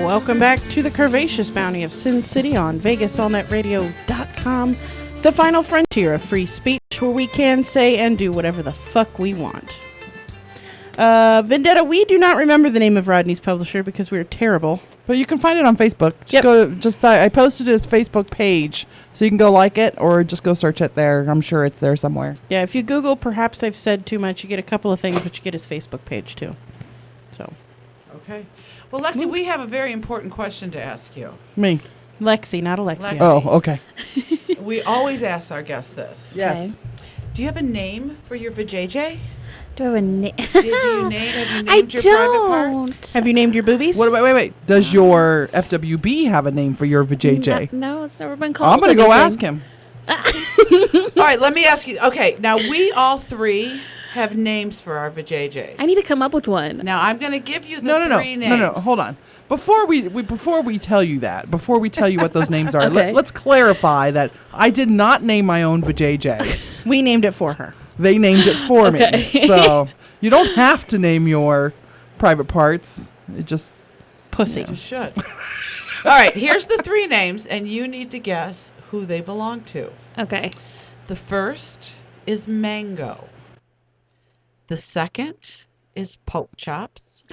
Welcome back to the Curvaceous Bounty of Sin City on VegasAllNetRadio.com, the final frontier of free speech where we can say and do whatever the fuck we want. Vendetta, we do not remember the name of Rodney's publisher because we're terrible. But you can find it on Facebook. I posted his Facebook page, so you can go like it or just go search it there. I'm sure it's there somewhere. Yeah, if you Google Perhaps I've Said Too Much, you get a couple of things, but you get his Facebook page too. So. Okay. Well, Lexi, we have a very important question to ask you. Me. Lexi, not Alexia. Lexi. Oh, okay. We always ask our guests this. Yes. Okay. Do you have a name for your vajayjay? Do I have a name? Have you named your private parts? Have you named your boobies? Wait. Does your FWB have a name for your vajayjay? No, it's never been called. I'm going to go ask him. All right, let me ask you. Okay, now we all three have names for our vajayjays. I need to come up with one. Now I'm going to give you the three names. No, hold on. Before we tell you what those names are, Okay. let's clarify that I did not name my own vajayjay. We named it for her. They named it for me. Okay. So you don't have to name your private parts. It just Pussy. You should. All right, here's the three names, and you need to guess who they belong to. Okay. The first is Mango. The second is Pork Chops.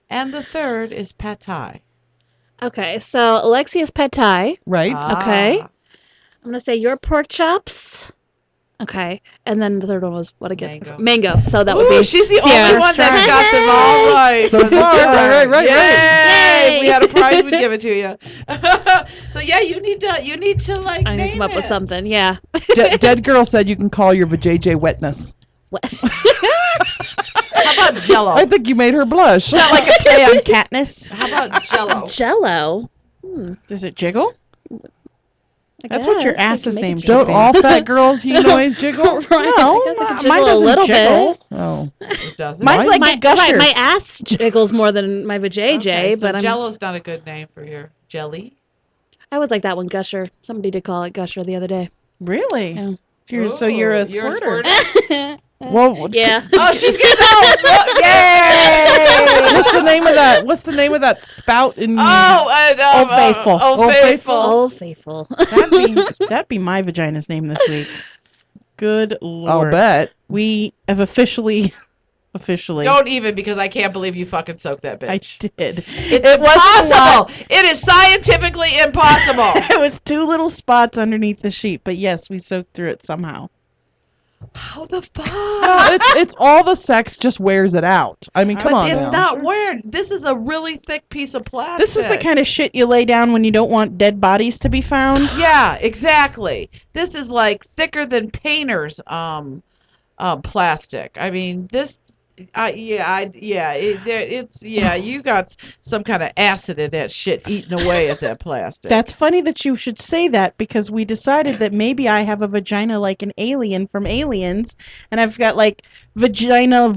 And the third is Pad Thai. Okay, so Lexi is Pad Thai. right. Okay. I'm going to say your pork chops. Okay. And then the third one was what again? Mango. So that would Ooh, be. she's the Sierra. only one that got them all right. So far, right. Yay! If we Yay! had a prize, we'd give it to you. So yeah, you need to like I need to name come up with it. something. Yeah. Dead girl said you can call your vajayjay wetness. What? How about Jello? I think you made her blush. Not like a play on Katniss. How about Jello? Jello. Does it jiggle? I That's what your guess. I ass can is make it named. jiggle. Don't all fat girls hear noise jiggle? Right. No, I guess I can mine jiggle a doesn't little jiggle. bit. Oh. It doesn't. Mine's like my, a gusher. my ass jiggles more than my vajayjay, Okay, so but Jello's not a good name for your jelly. I always like that one, Gusher. Somebody did call it Gusher the other day. Really? Yeah. So you're a You're a squirter. Well, Yeah. Oh, she's getting old. Yay! what's the name of that spout in Old Faithful. Old Faithful. Oh, faithful. That'd be my vagina's name this week. Good Lord. I'll bet. We have officially. Don't even, because I can't believe you fucking soaked that bitch. I did. It's It wasn't impossible. It is scientifically impossible. It was 2 little spots underneath the sheet, but yes, we soaked through it somehow. How the fuck? No, it's all the sex just wears it out. I mean, come on. It's now. not weird. This is a really thick piece of plastic. This is the kind of shit you lay down when you don't want dead bodies to be found. Yeah, exactly. This is like thicker than painter's plastic. I mean, this. You got some kind of acid in that shit eating away at that plastic. That's funny that you should say that, because we decided that maybe I have a vagina like an alien from Aliens, and I've got like vagina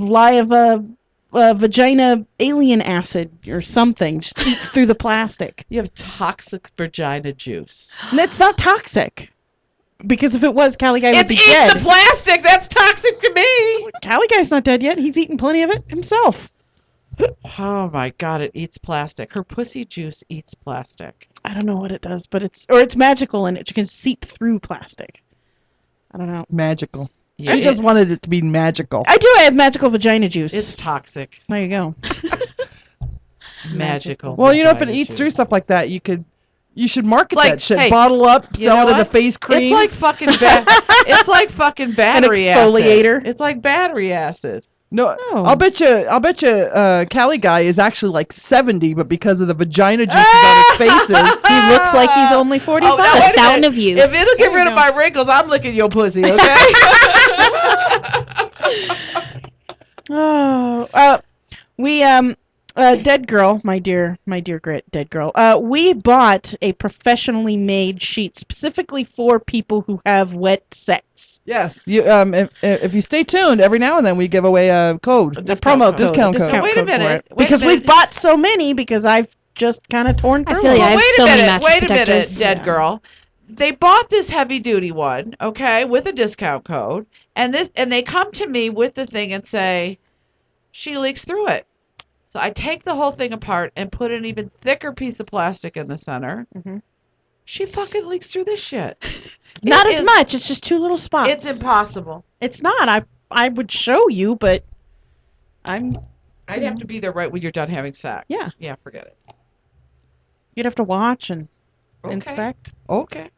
alien acid or something. Just eats through the plastic. You have toxic vagina juice. And that's not toxic. Because if it was, Cali Guy would It's be eating dead. the plastic. That's toxic to me. Cali Guy's not dead yet. He's eaten plenty of it himself. Oh my God! It eats plastic. Her pussy juice eats plastic. I don't know what it does, but it's magical and it can seep through plastic. I don't know. Magical. Yeah, She just wanted it to be magical. I have magical vagina juice. It's toxic. There you go. It's magical. Well, if it vagina eats juice. through stuff like that, you should market Like, that shit. hey, Bottle up, you sell know it as a what? face cream. It's like fucking it's like fucking battery exfoliator. acid. It's like battery acid. no, Oh. I'll bet you, Cali Guy is actually like 70, but because of the vagina juices on his faces, He looks like he's only 45. Oh, now, The wait a fountain minute. of youth. If it'll get There you rid of go. my wrinkles, I'm licking your pussy, okay? We dead girl, my dear great dead girl. We bought a professionally made sheet specifically for people who have wet sex. yes, you if you stay tuned, every now and then we give away a code, The promo code, discount a code. discount Wait a code for minute, it. wait a Because minute. we've bought so many, because I've just kind of torn I through feel them. you. I have Wait so a many minute, mattress wait a minute, protectors. dead Yeah. girl. They bought this heavy duty one, okay, with a discount code, and they come to me with the thing and say, she leaks through it. So I take the whole thing apart and put an even thicker piece of plastic in the center. Mhm. She fucking leaks through this shit. Not It as is- much. It's just 2 little spots. It's impossible. It's not. I would show you, but I'd have to be there right when you're done having sex. Yeah. Yeah, forget it. You'd have to watch and Okay. inspect. Okay.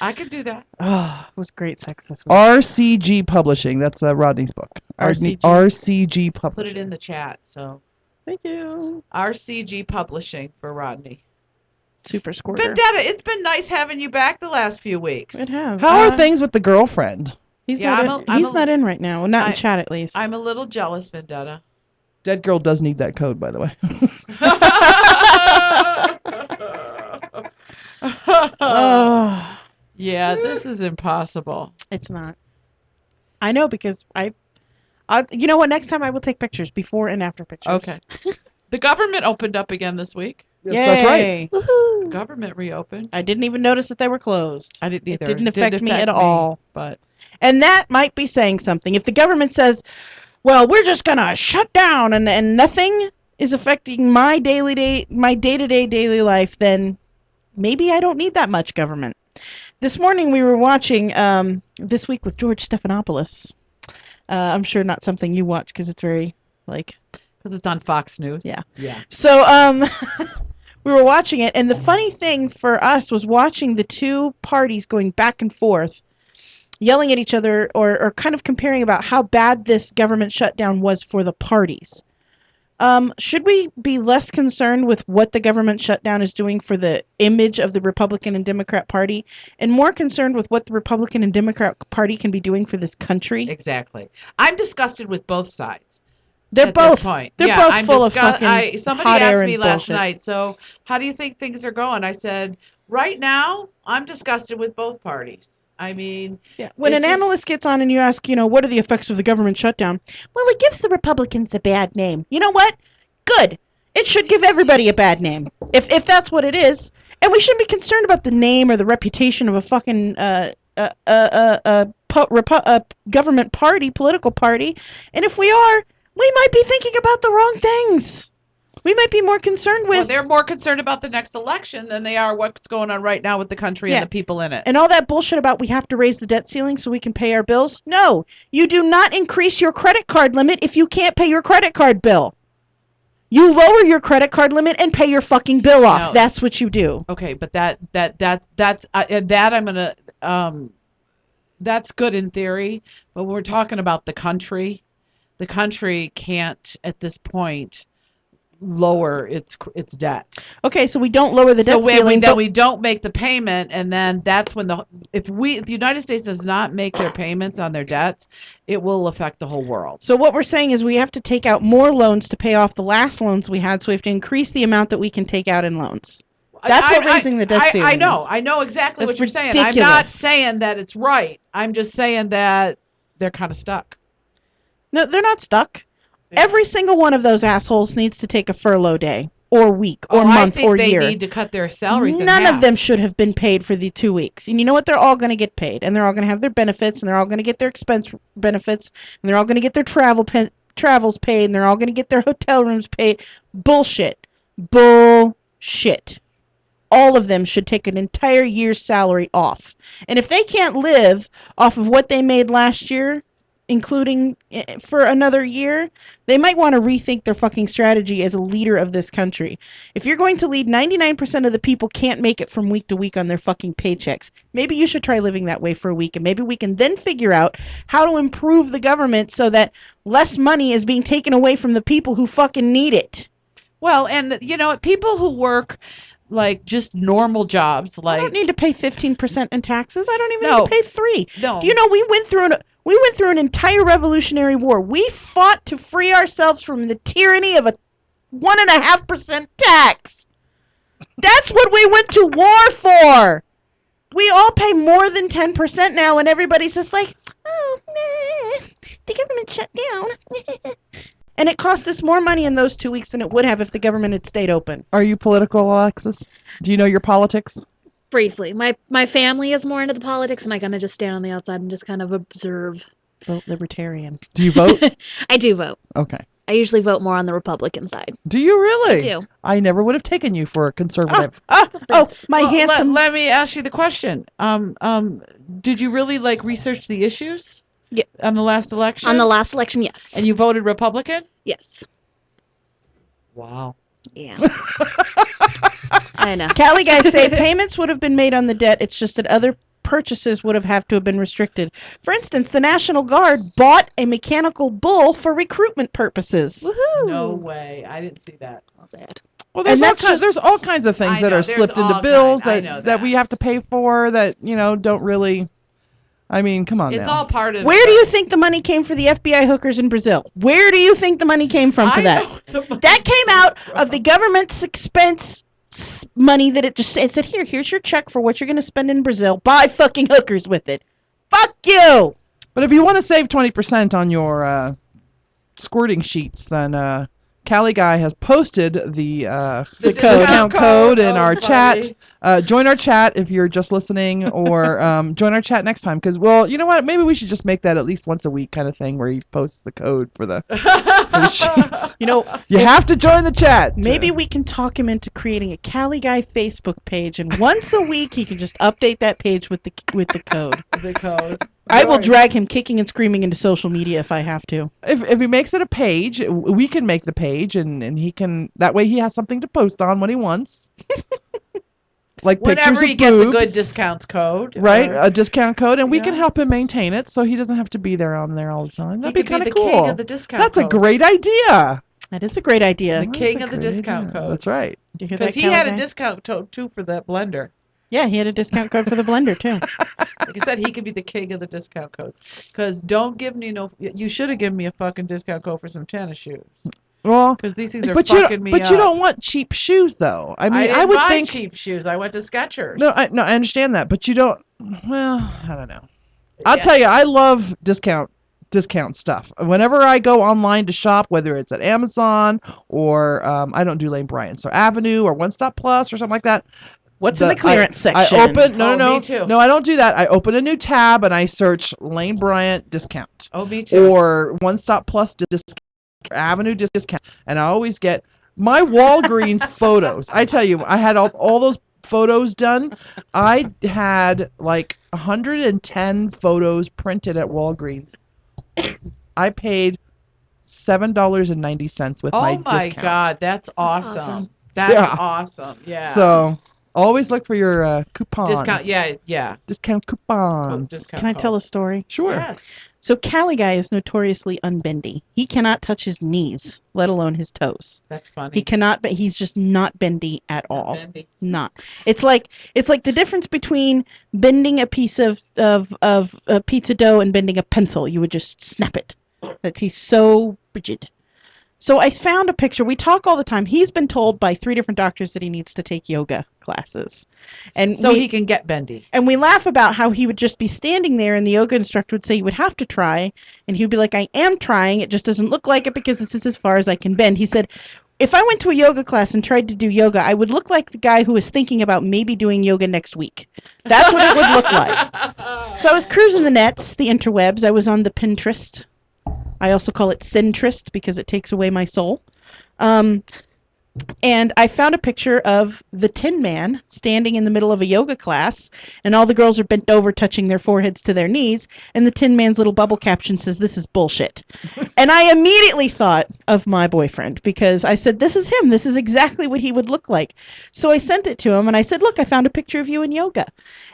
I could do that. Oh, it was great sex this week. RCG Publishing. That's Rodney's book. RCG. RCG Publishing. Put it in the chat. So Thank you. RCG Publishing for Rodney. Super squirter. Vendetta, it's been nice having you back the last few weeks. It has. How are things with the girlfriend? He's Yeah, not. He's not in right now. Not in chat, at least. I'm a little jealous, Vendetta. Dead girl does need that code, by the way. Oh, Yeah, this is impossible. it's not. I know because I. You know what? Next time I will take pictures, before and after pictures. Okay. The government opened up again this week. Yes, that's right. The Woohoo! government reopened. I didn't even notice that they were closed. I didn't either. It didn't affect me at all. But And that might be saying something. If the government says, well, we're just going to shut down and nothing is affecting my day-to-day daily life, then maybe I don't need that much government. This morning we were watching This Week with George Stephanopoulos. I'm sure not something you watch because it's very, like... because it's on Fox News. Yeah. Yeah. So, we were watching it, and the funny thing for us was watching the two parties going back and forth, yelling at each other, or kind of comparing about how bad this government shutdown was for the parties. Should we be less concerned with what the government shutdown is doing for the image of the Republican and Democrat Party, and more concerned with what the Republican and Democrat Party can be doing for this country? Exactly. I'm disgusted with both sides. They're at both this point. they're Yeah, both I'm full of disgust- fucking somebody hot air asked and me last bullshit. night, so how do you think things are going? I said, right now, I'm disgusted with both parties. I mean, Yeah. When it's an just- analyst gets on and you ask, what are the effects of the government shutdown? Well, it gives the Republicans a bad name. You know what? Good. It should give everybody a bad name, if that's what it is. And we shouldn't be concerned about the name or the reputation of a fucking government party, political party. And if we are, we might be thinking about the wrong things. We might be more concerned with... Well, they're more concerned about the next election than they are what's going on right now with the country Yeah. and the people in it. And all that bullshit about we have to raise the debt ceiling so we can pay our bills. No, you do not increase your credit card limit if you can't pay your credit card bill. You lower your credit card limit and pay your fucking bill off. No. That's what you do. Okay, but that's I'm gonna that's good in theory, but when we're talking about the country can't at this point lower its debt. Okay, so we don't lower the debt ceiling. Then but we don't make the payment, and then that's when if the United States does not make their payments on their debts, it will affect the whole world. so what we're saying is we have to take out more loans to pay off the last loans we had, so we have to increase the amount that we can take out in loans. That's what raising the debt ceiling is. I know exactly That's what you're saying. I'm not ridiculous. saying that it's right. I'm just saying that they're kind of stuck. No, they're not stuck. Yeah. Every single one of those assholes needs to take a furlough day, or week, or month, I think or they year. need to cut their salaries in None half. of them should have been paid for the 2 weeks. And you know what? They're all going to get paid. And they're all going to have their benefits. And they're all going to get their expense benefits. And they're all going to get their travels paid. And they're all going to get their hotel rooms paid. Bullshit. Bullshit. All of them should take an entire year's salary off. And if they can't live off of what they made last year, including for another year, they might want to rethink their fucking strategy as a leader of this country. If you're going to lead 99% of the people can't make it from week to week on their fucking paychecks, maybe you should try living that way for a week, and maybe we can then figure out how to improve the government so that less money is being taken away from the people who fucking need it. Well, and people who work like just normal jobs, I like don't need to pay 15% in taxes. I don't even No. need to pay 3. no, Do you know we went through an entire Revolutionary War. We fought to free ourselves from the tyranny of a 1.5% tax. That's what we went to war for. We all pay more than 10% now, and everybody's just like, oh, nah, the government shut down. And it cost us more money in those 2 weeks than it would have if the government had stayed open. Are you political, Alexis? Do you know your politics? Briefly. My family is more into the politics, and I kind of just stand on the outside and just kind of observe. Vote Libertarian. Do you vote? I do vote. Okay. I usually vote more on the Republican side. Do you really? I do. I never would have taken you for a conservative. Oh, my Well, handsome. Let me ask you the question. Did you really research the issues? Yeah. On the last election? On the last election, yes. And you voted Republican? Yes. Wow. Yeah. I know. Cali guys say payments would have been made on the debt. It's just that other purchases would have to have been restricted. For instance, the National Guard bought a mechanical bull for recruitment purposes. Woohoo! No way. I didn't see that. All bad. Well, And there's all kinds of things I that know, are there's slipped into all bills kinds. I know that we that. have to pay for that, don't really. I mean, come on It's now. all part of Where do you think the money came for the FBI hookers in Brazil? Where do you think the money came from for that? That came out of the government's expense money that it said, here's your check for what you're going to spend in Brazil. Buy fucking hookers with it. Fuck you! But if you want to save 20% on your squirting sheets, then Cali Guy has posted the discount code in our chat. Join our chat if you're just listening, or join our chat next time. Because, well, you know what? Maybe we should just make that at least once a week kind of thing where he posts the code for the sheets. You have to join the chat. Maybe we can talk him into creating a Cali Guy Facebook page, and once a week he can just update that page with the code. The code. I will drag him kicking and screaming into social media if I have to. If he makes it a page, we can make the page, and he can. That way, he has something to post on when he wants. Like whenever pictures he of gets a boobs, good discount code. right? A discount code, and we can Yeah. help him maintain it, so he doesn't have to be there on there all the time. That'd He be could kind be of the cool. king of the discount That's a codes. great idea. That is a great idea. The That's king a of the great discount idea. codes. That's right. Did you hear that, Because he Cali had a Guy? discount code too for that blender. Yeah, he had a discount code for the blender too. Like I said, he could be the king of the discount codes. Because don't give me you should have given me a fucking discount code for some tennis shoes. Well, Because these things are but fucking me up. you don't want cheap shoes, though. I mean, didn't I would buy think cheap shoes. I went to Skechers. No, I understand that, but you don't. Well, I don't know. I'll Yeah. tell you, I love discount stuff. Whenever I go online to shop, whether it's at Amazon or I don't do Lane Bryant, so Avenue or One Stop Plus or something like that. What's in the clearance section? I open Oh, no, me too. no, I don't do that. I open a new tab and I search Lane Bryant discount Oh, me too. or One Stop Plus discount, Avenue discount, and I always get my Walgreens photos. I tell you, I had all those photos done. I had like 110 photos printed at Walgreens. I paid $7.90 with my Oh my discount. God, that's awesome. awesome. That's Yeah. awesome. Yeah. So always look for your coupons. discount. Yeah. Discount coupons. Discount Can I tell a codes. story? Sure. Yes. So Cali Guy is notoriously unbendy. He cannot touch his knees, let alone his toes. That's funny. He cannot, but he's just not bendy at all. Bendy. Not. It's like the difference between bending a piece of pizza dough and bending a pencil. You would just snap it. He's so rigid. So I found a picture. We talk all the time. He's been told by 3 different doctors that he needs to take yoga classes, and So he can get bendy. and we laugh about how he would just be standing there, and the yoga instructor would say you would have to try, and he would be like, I am trying. It just doesn't look like it because this is as far as I can bend. He said, if I went to a yoga class and tried to do yoga, I would look like the guy who was thinking about maybe doing yoga next week. That's what it would look like. So I was cruising the nets, the interwebs. I was on the Pinterest. I also call it Sintrist because it takes away my soul. And I found a picture of the Tin Man standing in the middle of a yoga class, and all the girls are bent over touching their foreheads to their knees, and the Tin Man's little bubble caption says, "This is bullshit." And I immediately thought of my boyfriend, because I said, this is him. This is exactly what he would look like. So I sent it to him, and I said, look, I found a picture of you in yoga.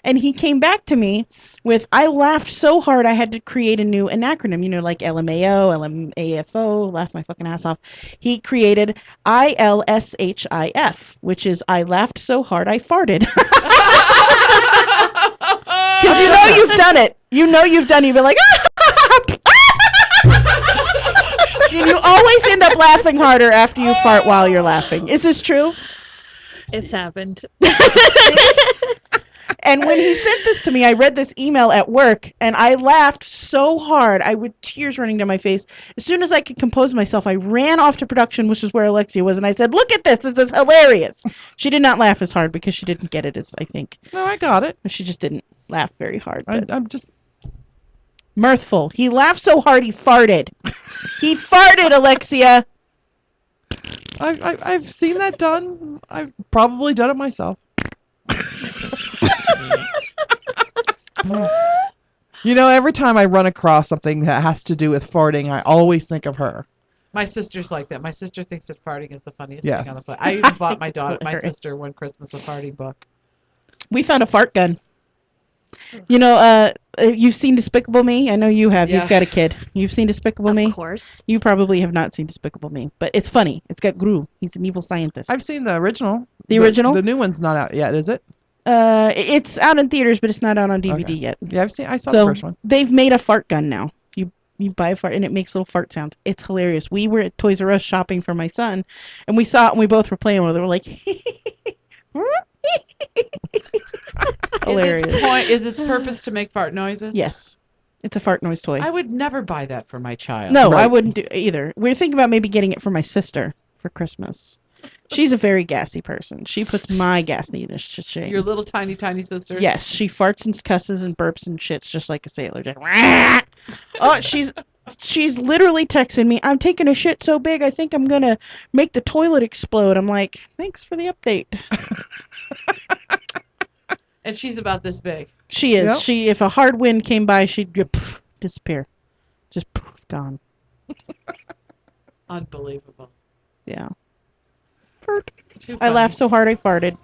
And he came back to me with, I laughed so hard I had to create a new acronym, like LMAO, LMAFO, laugh my fucking ass off. He created ILSHIF, which is I laughed so hard I farted. Because you've done it. You've done it. You've been like, and you always end up laughing harder after you fart while you're laughing. Is this true? It's happened. And when he sent this to me, I read this email at work, and I laughed so hard. I would tears running down my face. As soon as I could compose myself, I ran off to production, which is where Alexia was, and I said, look at this. This is hilarious. She did not laugh as hard because she didn't get it, as I think. No, I got it. She just didn't laugh very hard. I'm just Mirthful. He laughed so hard he farted. He farted, Alexia. I've seen that done. I've probably done it myself. You know, every time I run across something that has to do with farting, I always think of her. My sister's like that. My sister thinks that farting is the funniest Yes. thing on the planet. I even bought my It's daughter, my hilarious. sister, one Christmas a farting book. We found a fart gun. You know, you've seen Despicable Me? I know you have. Yeah. You've got a kid. You've seen Despicable Me? Of course. You probably have not seen Despicable Me, but it's funny. It's got Gru. He's an evil scientist. I've seen the original. The original? The new one's not out yet, is it? It's out in theaters, but it's not out on DVD Okay. yet. Yeah, I saw So the first one. they've made a fart gun now. You buy a fart and it makes little fart sounds. It's hilarious. We were at Toys R Us shopping for my son, and we saw it and we both were playing with it. We're like, hilarious. Is its purpose to make fart noises? Yes, it's a fart noise toy. I would never buy that for my child. No, I Right. wouldn't do either. We're thinking about maybe getting it for my sister for Christmas. She's a very gassy person. She puts my gassiness to shame. Your little tiny sister. Yes, she farts and cusses and burps and shits just like a sailor. Just, "Rah!" Oh, she's literally texting me. I'm taking a shit so big I think I'm gonna make the toilet explode. I'm like, thanks for the update. And she's about this big. She is. Yep. She if a hard wind came by, she'd disappear, just gone. Unbelievable. Yeah. Too I funny. laughed so hard I farted.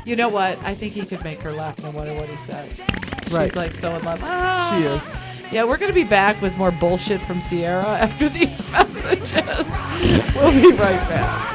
You know what? I think he could make her laugh no matter what he said. Right. She's like so in love. Ah. She is. Yeah, we're going to be back with more bullshit from Sierra after these messages. We'll be right back.